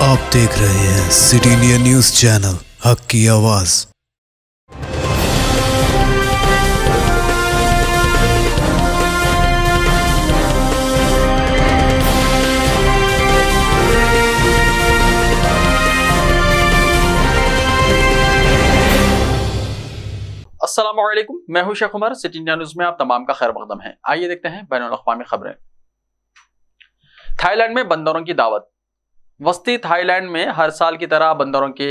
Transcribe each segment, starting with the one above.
आप देख रहे हैं सिटी इंडिया न्यूज चैनल, हक की आवाज। अस्सलामुअलैकुम, मैं हूं Sheikh Umar. City India news में आप तमाम का खैर मकदम है। आइए देखते हैं बैनुल अक़वामी खबरें। थाईलैंड में बंदरों की दावत। वस्ती थाईलैंड में हर साल की तरह बंदरों के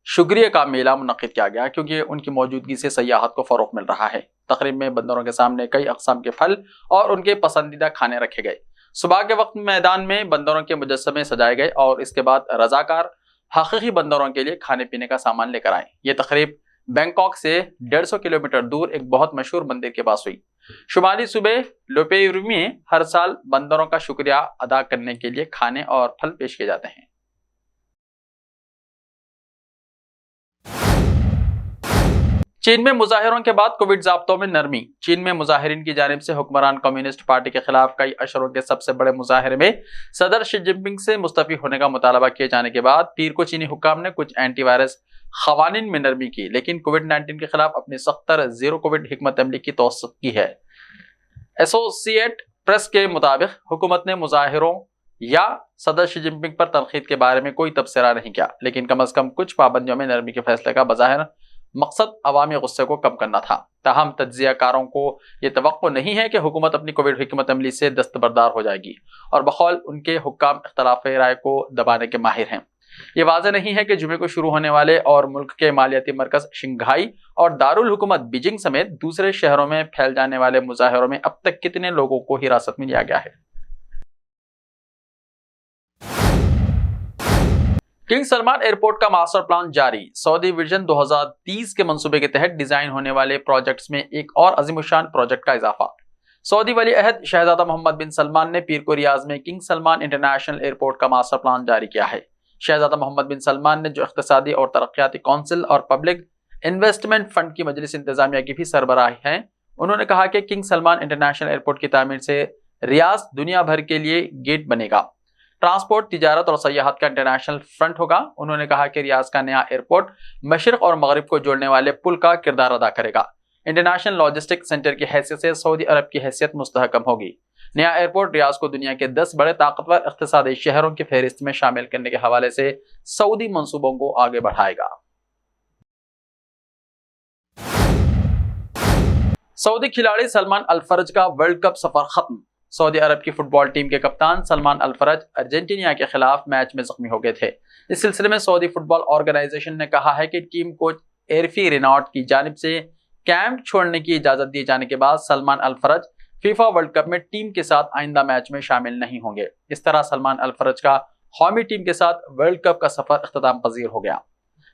शुक्रिया का मेला मुनक़िद किया गया, क्योंकि उनकी मौजूदगी से सयाहत को फ़रोग़ मिल रहा है। तक़रीब में बंदरों के सामने कई अक़साम के फल और उनके पसंदीदा खाने रखे गए। सुबह के वक्त मैदान में बंदरों के मुजस्समे सजाए गए और इसके बाद रज़ाकार हक़ीक़ी बंदरों के लिए खाने पीने का सामान लेकर आए। ये तक़रीब बैंकॉक से 150 किलोमीटर दूर एक बहुत मशहूर मंदिर के पास हुई। शुमाली सूबे लोपेयुरी में हर साल बंदरों का शुक्रिया अदा करने के लिए खाने और फल पेश किए जाते हैं। चीन में मुजाहिरों के बाद कोविड ज़ाब्तों में नरमी। चीन में मुजाहिरीन की जानिब से हुक्मरान कम्युनिस्ट पार्टी के खिलाफ कई अशरों के सबसे बड़े मुजाहिरे में सदर शी जिनपिंग से मुस्तफ़ी होने का मुतालबा किए जाने के बाद पीर को चीनी हुक्काम ने कुछ एंटीवायरस क़वानीन में नरमी की, लेकिन कोविड-19 के खिलाफ अपनी सख्तर जीरो कोविड हिकमत अमली की तौसीक़ की है। एसोसिएट प्रेस के मुताबिक हुकूमत ने मुजाहिरों या सदर शी जिनपिंग पर तनकीद के बारे में कोई तबसरा नहीं किया, लेकिन कम अज़ कम कुछ पाबंदियों में नरमी के फैसले का बज़ाहिर मकसद अवामी गुस्से को कम करना था। ताहम तज्ज़ियाकारों को यह तवक्को नहीं है कि हुकूमत अपनी कोविड हिकमत अमली से दस्तबरदार हो जाएगी और बकौल उनके हुक्काम इख्तलाफ राय को दबाने के माहिर हैं। ये वाज़ेह नहीं है कि जुमे को शुरू होने वाले और मुल्क के मालियाती मरकज़ शंघाई और दारुल हुकूमत बीजिंग समेत दूसरे शहरों में फैल जाने वाले मुजाहिरों में अब तक कितने लोगों को हिरासत में लिया गया है। किंग सलमान एयरपोर्ट का मास्टर प्लान जारी। सऊदी विजन 2030 के मंसूबे के तहत डिजाइन होने वाले प्रोजेक्ट्स में एक और अजीमुशान प्रोजेक्ट का इजाफा। सऊदी वली अहद शहजादा मोहम्मद बिन सलमान ने पीर को रियाज में किंग सलमान इंटरनेशनल एयरपोर्ट का मास्टर प्लान जारी किया है। शहजादा मोहम्मद बिन सलमान ने, जो इख्तिसादी और तरक्याती कौंसिल और पब्लिक इन्वेस्टमेंट फंड की मजलिस इंतजामिया की भी सरबराह हैं, उन्होंने कहा कि किंग सलमान इंटरनेशनल एयरपोर्ट की तामीर से रियाज दुनिया भर के लिए गेट बनेगा। ट्रांसपोर्ट, तिजारत और सयाहत का इंटरनेशनल फ्रंट होगा। उन्होंने कहा कि रियाज का नया एयरपोर्ट मशरिक और मगरिब को जोड़ने वाले पुल का किरदार अदा करेगा। इंटरनेशनल लॉजिस्टिक सेंटर की हैसियत से सऊदी अरब की हैसियत मुस्तहकम होगी। नया एयरपोर्ट रियाज को दुनिया के 10 बड़े ताकतवर इक़्तिसादी शहरों की फहरिस्त में शामिल करने के हवाले से सऊदी मंसूबों को आगे बढ़ाएगा। सऊदी खिलाड़ी सलमान अल फरज का वर्ल्ड कप सफर खत्म। सऊदी अरब की फुटबॉल टीम के कप्तान सलमान अल फरज अर्जेंटीना के खिलाफ मैच में जख्मी हो गए थे। इस सिलसिले में सऊदी फुटबॉल ऑर्गेनाइजेशन ने कहा है कि टीम कोच एरफी रेनॉट की जानिब से कैंप छोड़ने की इजाजत दिए जाने के बाद सलमान अल फरज फीफा वर्ल्ड कप में टीम के साथ आइंदा मैच में शामिल नहीं होंगे। इस तरह सलमान अल फरज का कौमी टीम के साथ वर्ल्ड कप का सफर इख्तिताम पजीर हो गया।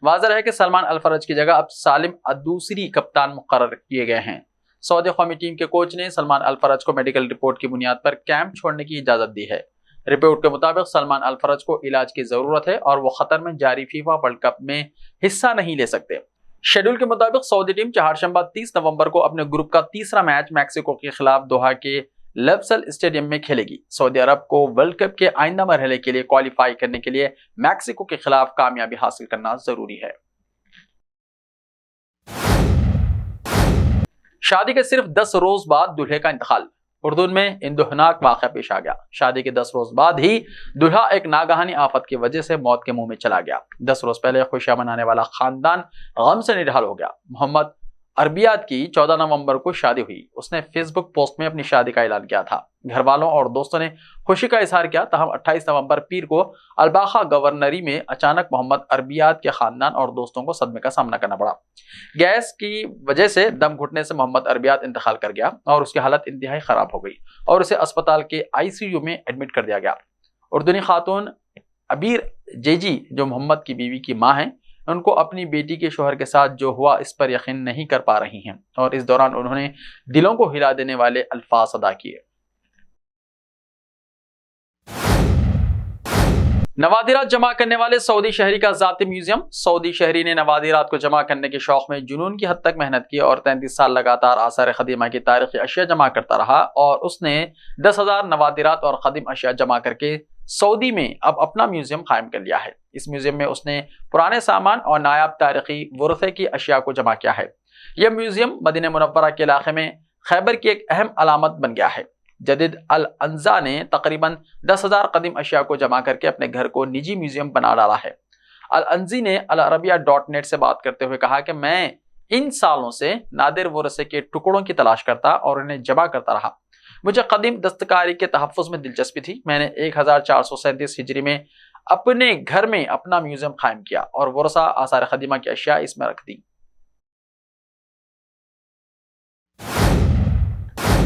वाज़ेह है कि सलमान अल फरज की जगह अब सालिम अदूसरी कप्तान मुकर्रर किए गए हैं। सऊदी कौमी टीम के कोच ने सलमान अल फरज को मेडिकल रिपोर्ट की बुनियाद पर कैंप छोड़ने की इजाजत दी है। रिपोर्ट के मुताबिक सलमान अल फरज को इलाज की जरूरत है और वो खतर में जारी फीफा वर्ल्ड कप में हिस्सा नहीं ले सकते। शेड्यूल के मुताबिक सऊदी टीम चारशंबा 30 नवंबर को अपने ग्रुप का तीसरा मैच मैक्सिको के खिलाफ दोहा के लफ्सल स्टेडियम में खेलेगी। सऊदी अरब को वर्ल्ड कप के आइंदा मरहले के लिए क्वालिफाई करने के लिए मैक्सिको के खिलाफ कामयाबी हासिल करना जरूरी है। शादी के सिर्फ 10 रोज बाद दूल्हे का इंतकाल। उर्दू में इंदुहनाक वाक़या पेश आ गया। शादी के 10 रोज बाद ही दूल्हा एक नागहानी आफत की वजह से मौत के मुंह में चला गया। 10 रोज पहले खुशियां मनाने वाला खानदान गम से निढाल हो गया। मोहम्मद अरबियात की 14 नवंबर को शादी हुई। उसने फेसबुक पोस्ट में अपनी शादी का ऐलान किया था। घर वालों और दोस्तों ने खुशी का इजहार किया। तहम 28 नवंबर पीर को अलबाखा गवर्नरी में अचानक मोहम्मद अरबियात के खानदान और दोस्तों को सदमे का सामना करना पड़ा। गैस की वजह से दम घुटने से मोहम्मद अरबियात इंतकाल कर गया और उसकी हालत इंतहाई खराब हो गई और उसे अस्पताल के ICU में एडमिट कर दिया गया। उर्दूनी खातून अबीर जेजी, जो मोहम्मद की बीवी की माँ हैं, उनको अपनी बेटी के शोहर के साथ जो हुआ इस पर यकीन नहीं कर पा रही हैं और इस दौरान उन्होंने दिलों को हिला देने वाले अल्फाज अदा किए। नवादिरात जमा करने वाले सऊदी शहरी का ज़ाती म्यूजियम। सऊदी शहरी ने नवादिरात को जमा करने के शौक में जुनून की हद तक मेहनत की और 33 साल लगातार आसार क़दीमा की तारीख़ी अशिया जमा करता रहा और उसने 10,000 नवादिरात और क़दीम अशिया जमा करके सऊदी में अब अपना म्यूजियम कायम कर लिया है। इस म्यूजियम में उसने पुराने सामान और नायाब तारीखी वरसे की अशिया को जमा किया है। यह म्यूजियम मदीना मुनव्वरा के इलाके में खैबर की एक अहम अलामत बन गया है। जदीद अल अंजा ने तकरीबन 10,000 कदीम अशिया को जमा करके अपने घर को निजी म्यूजियम बना डाला है। अल अंजी ने al-arabiya.net से बात करते हुए कहा कि मैं इन सालों से नादिर वरसे के टुकड़ों की तलाश करता और उन्हें जमा करता रहा। मुझे कदीम दस्तकारी के तहफ़्फ़ुज़ में दिलचस्पी थी। मैंने 1437 हिजरी में अपने घर में अपना म्यूजियम कायम किया और वरसा आसार क़दीमा की अशिया इसमें रख दी।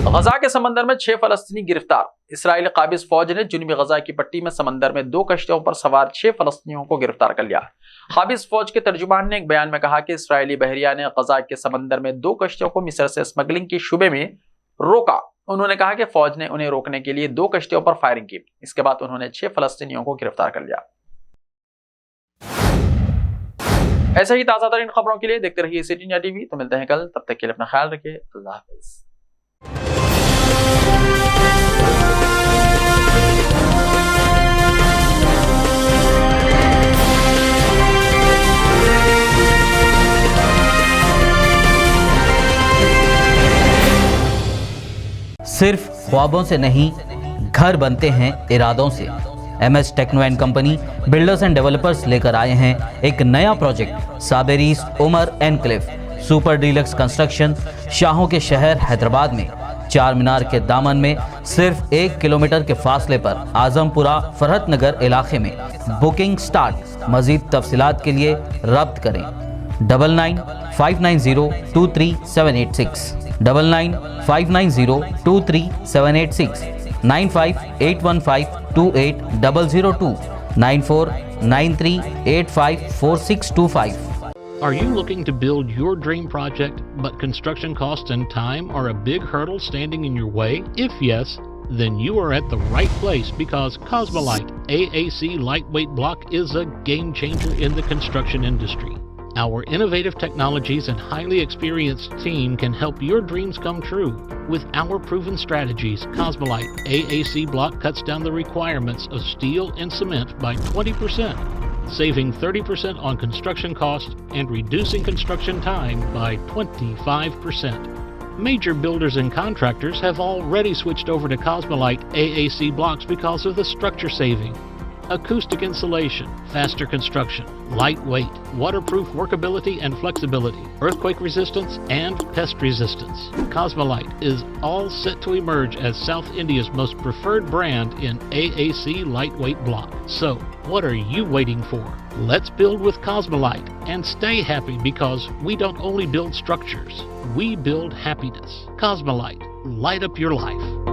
गजा के समंदर में 6 फलस्तीनी गिरफ्तार। इसराइली काबिज फौज ने जुनूबी गजा की पट्टी में समंदर में 2 कश्तियों पर सवार 6 फलस्तीनियों को गिरफ्तार कर लिया। काबिज फौज के तर्जुमान ने एक बयान में कहा कि इसराइली बहरिया ने गजा के समंदर में 2 कश्तियों को मिस्र से स्मगलिंग के शुबे में रोका। उन्होंने कहा कि फौज ने उन्हें रोकने के लिए 2 कश्तियों पर फायरिंग की। इसके बाद उन्होंने 6 फलस्तीनियों को गिरफ्तार कर लिया। ऐसे ही ताज़ा तरीन खबरों के लिए देखते रहिए सिटी इंडिया टीवी। तो मिलते हैं कल, तब तक के लिए अपना ख्याल रखिए। अल्लाह हाफ़िज़। सिर्फ ख्वाबों से नहीं, घर बनते हैं इरादों से। MS techno and company builders and developers लेकर आए हैं एक नया प्रोजेक्ट, साबेरीज Umar enclave super deluxe construction. शाहों के शहर हैदराबाद में चार मीनार के दामन में सिर्फ 1 किलोमीटर के फासले पर आजमपुरा फरहत नगर इलाके में। Booking start. मजीद तफसीलात के लिए रब्त करें 9959023786, 9959023786, 9581528002, 9493854625. Are you looking to build your dream project, but construction costs and time are a big hurdle standing in your way? If yes, then you are at the right place, because Cosmolite AAC lightweight block is a game changer in the construction industry. Our innovative technologies and highly experienced team can help your dreams come true. With our proven strategies, Cosmolite AAC block cuts down the requirements of steel and cement by 20%, saving 30% on construction costs and reducing construction time by 25%. Major builders and contractors have already switched over to Cosmolite AAC blocks because of the structure saving, acoustic insulation, faster construction, lightweight, waterproof workability and flexibility, earthquake resistance, and pest resistance. Cosmolite is all set to emerge as South India's most preferred brand in AAC lightweight block. So, what are you waiting for? Let's build with Cosmolite and stay happy, because we don't only build structures, we build happiness. Cosmolite, light up your life.